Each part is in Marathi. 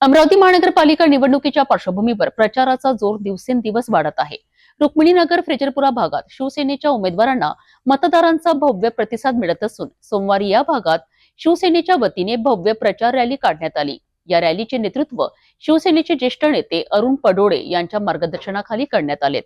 अमरावती महानगरपालिका निवडणुकीच्या पार्श्वभूमीवर प्रचाराचा जोर दिवसेंदिवस वाढत आहे। रुक्मिणीनगर फ्रेजरपुरा भागात शिवसेनेच्या उमेदवारांना मतदारांचा भव्य प्रतिसाद मिळत असून सोमवारी या भागात शिवसेनेच्या वतीने भव्य प्रचार रॅली काढण्यात आली। या रॅलीचे नेतृत्व शिवसेनेचे ज्येष्ठ नेते अरुण पडोळे यांच्या मार्गदर्शनाखाली करण्यात आले।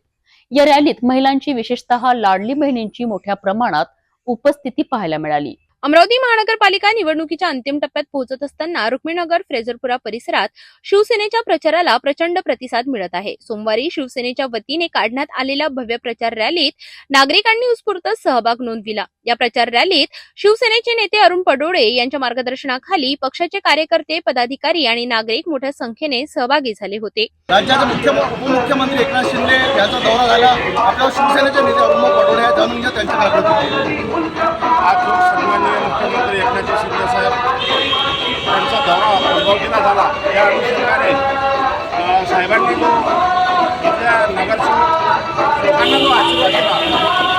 या रॅलीत महिलांची विशेषतः लाडली बहिणींची मोठ्या प्रमाणात उपस्थिती पाहायला मिळाली। अमरावती महानगरपालिका निवडणुकीच्या अंतिम टप्प्यात पोहोचत असताना रुक्मिणीनगर फ्रेजरपुरा परिसरात शिवसेनेच्या प्रचाराला प्रचंड प्रतिसाद मिळत आहे। सोमवारी शिवसेनेच्या वतीने काढण्यात आलेल्या भव्य प्रचार रॅलीत नागरिकांनी उत्स्फूर्त सहभाग नोंदविला। या प्रचार रॅलीत शिवसेनेचे नेते अरुण पडोळे यांच्या मार्गदर्शनाखाली पक्षाचे कार्यकर्ते, पदाधिकारी आणि नागरिक मोठ्या संख्येने सहभागी झाले होते। राज्याचे उपमुख्यमंत्री एकनाथ शिंदे यांचा दौरा झाला। आपल्या शिवसेनेचे नेते अरुण पडोळे जाणून घ्या त्यांच्या काय प्रतिक्रिया। आज सन्माननीय मुख्यमंत्री एकनाथ शिंदे साहेब यांचा दौरा अमरावतीला झाला। या अनुषंगाने साहेबांनी जो आपल्या नगरसेवकांना जो आशीर्वाद दिला,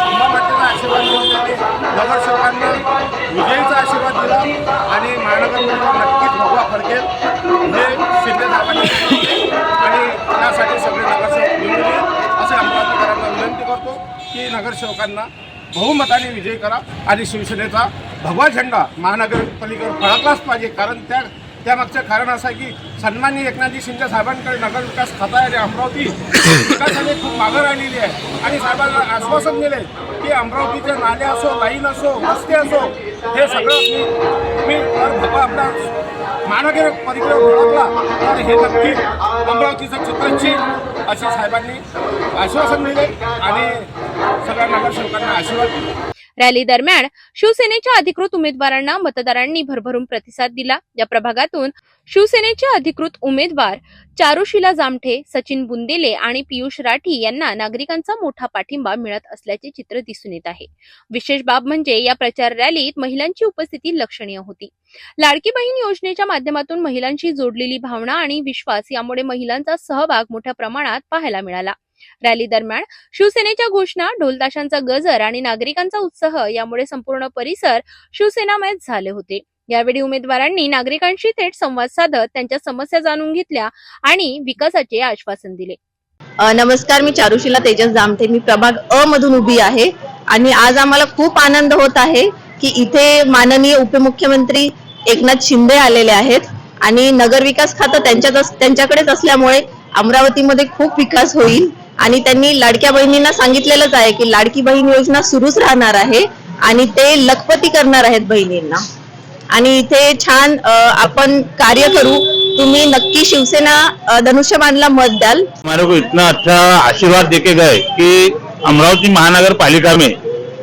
अंबामातेचा आशीर्वाद देऊन त्यांनी नगरसेवकांना विजयीचा आशीर्वाद दिला आणि महानगरपालिका नक्कीच भगवा फडकेल हे शिंदे साहेबांनी आणि त्यासाठी सगळे नगरसेवक निवडून येईल असे अमरावतीकरांना विनंती करतो की नगरसेवकांना बहुमताने विजय करा आणि शिवसेनेचा भगवा झेंडा महानगरपालिकेवर फडकलाच पाहिजे। कारण त्यामागचं कारण असं आहे की सन्माननीय एकनाथजी शिंदे साहेबांकडे नगर विकास खाता आहे आणि अमरावती विकासाने खूप मागं राहिलेली आहे आणि साहेबांना आश्वासन दिले की अमरावतीचे नाले असो, लाईन असो, रस्ते असो, हे सगळं तुम्ही भगवा आपला महानगरपालिकेवर फडकला तर हे नक्की अमरावतीचं चित्र छीन असे साहेबांनी आश्वासन दिले आणि सगळ्या नगरसेवकांना आशीर्वाद दिला। रॅली दरम्यान शिवसेनेच्या अधिकृत उमेदवारांना मतदारांनी भरभरून प्रतिसाद दिला। या प्रभागातून शिवसेनेचे अधिकृत उमेदवार चारुशीला जामठे, सचिन बुंदेले आणि पियुष राठी यांना नागरिकांचा मोठा पाठिंबा मिळत असल्याचे चित्र दिसून येत आहे। विशेष बाब म्हणजे या प्रचार रॅलीत महिलांची उपस्थिती लक्षणीय होती। लाडकी बहीण योजनेच्या माध्यमातून महिलांशी जोडलेली भावना आणि विश्वास यामुळे महिलांचा सहभाग मोठ्या प्रमाणात पाहायला मिळाला। रॅली दरम्यान शिवसेनेच्या घोषणा, ढोलताशांचा गजर आणि नागरिकांचा उत्साह यामुळे संपूर्ण परिसर शिवसेनामय झाले होते। यावेळी उमेदवारांनी नागरिकांशी थेट संवाद साधत त्यांच्या समस्या जाणून घेतल्या आणि विकासाचे आश्वासन दिले। नमस्कार, मी चारुशीला तेजस जामठे, मी प्रभाग अ मधून उभी आहे आणि आज आम्हाला खूप आनंद होत आहे की इथे माननीय उपमुख्यमंत्री एकनाथ शिंदे आलेले आहेत आणि नगर विकास खातं त्यांच्याकडेच असल्यामुळे अमरावतीमध्ये खूप विकास होईल आणि त्यांनी लाडक्या बहिणींना सांगितलेलंच आहे की लाडकी बहीण योजना सुरूच राहणार आहे आणि ते लखपती करणार आहेत बहिणींना आणि इथे छान आपण कार्य करू। तुम्ही नक्की शिवसेना धनुष्यबाणला मत द्याल। हमारे को इतना अच्छा आशीर्वाद देके गए कि अमरावती महानगर पालिका में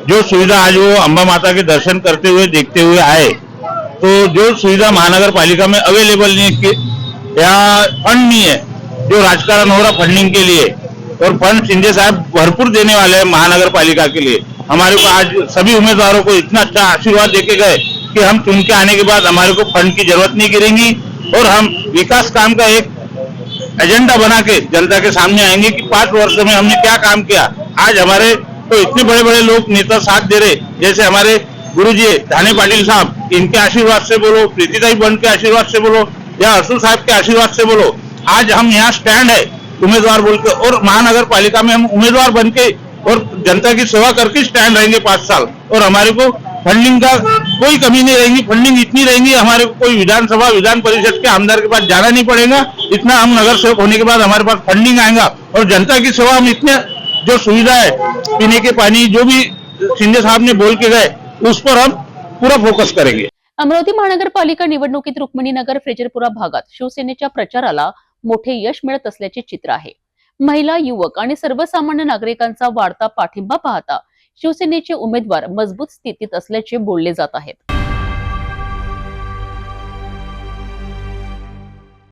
जो सुविधा आज वो अंबा माता के दर्शन करते हुए देखते हुए आए, तो जो सुविधा महानगर पालिका में अवेलेबल नहीं है या फंड नहीं है, जो राजकारण हो रहा फंडिंग के लिए, और फंड शिंदे साहब भरपूर देने वाले हैं महानगर पालिका के लिए। हमारे को आज सभी उम्मीदवारों को इतना अच्छा आशीर्वाद देके गए कि हम चुन के आने के बाद हमारे को फंड की जरूरत नहीं गिरेगी और हम विकास काम का एक एजेंडा बना के जनता के सामने आएंगे कि 5 वर्ष में हमने क्या काम किया। आज हमारे तो इतने बड़े बड़े लोग नेता साथ दे रहे, जैसे हमारे गुरुजी धाने पाटिल साहब, इनके आशीर्वाद से बोलो, प्रीतिदाई बंद के आशीर्वाद से बोलो या असुल साहब के आशीर्वाद से बोलो, आज हम यहाँ स्टैंड है उम्मीदवार बोल के और महानगर पालिका में हम उम्मीदवार बन के और जनता की सेवा करके स्टैंड रहेंगे 5 साल और हमारे को फंडिंग का कोई कमी नहीं रहेगी। फंडिंग इतनी रहेंगी, हमारे को कोई विधानसभा विधान परिषद के आमदार के पास जाना नहीं पड़ेगा। इतना हम नगर सेवक होने के बाद हमारे पास फंडिंग आएगा और जनता की सेवा हम इतने जो सुविधा है पीने के पानी जो भी शिंदे साहब ने बोल के गए उस पर हम पूरा फोकस करेंगे। अमरावती महानगरपालिका निवडणुकीत रुक्मिणीनगर फ्रेजरपुरा भागात शिवसेनेच्या प्रचाराला मोठे यश मिळत असल्याचे चित्र आहे। महिला, युवक आणि सर्वसामान्य नागरिकांचा वाढता पाठिंबा पाहता शिवसेनेचे उमेदवार मजबूत स्थितीत असल्याचे बोलले जात आहेत।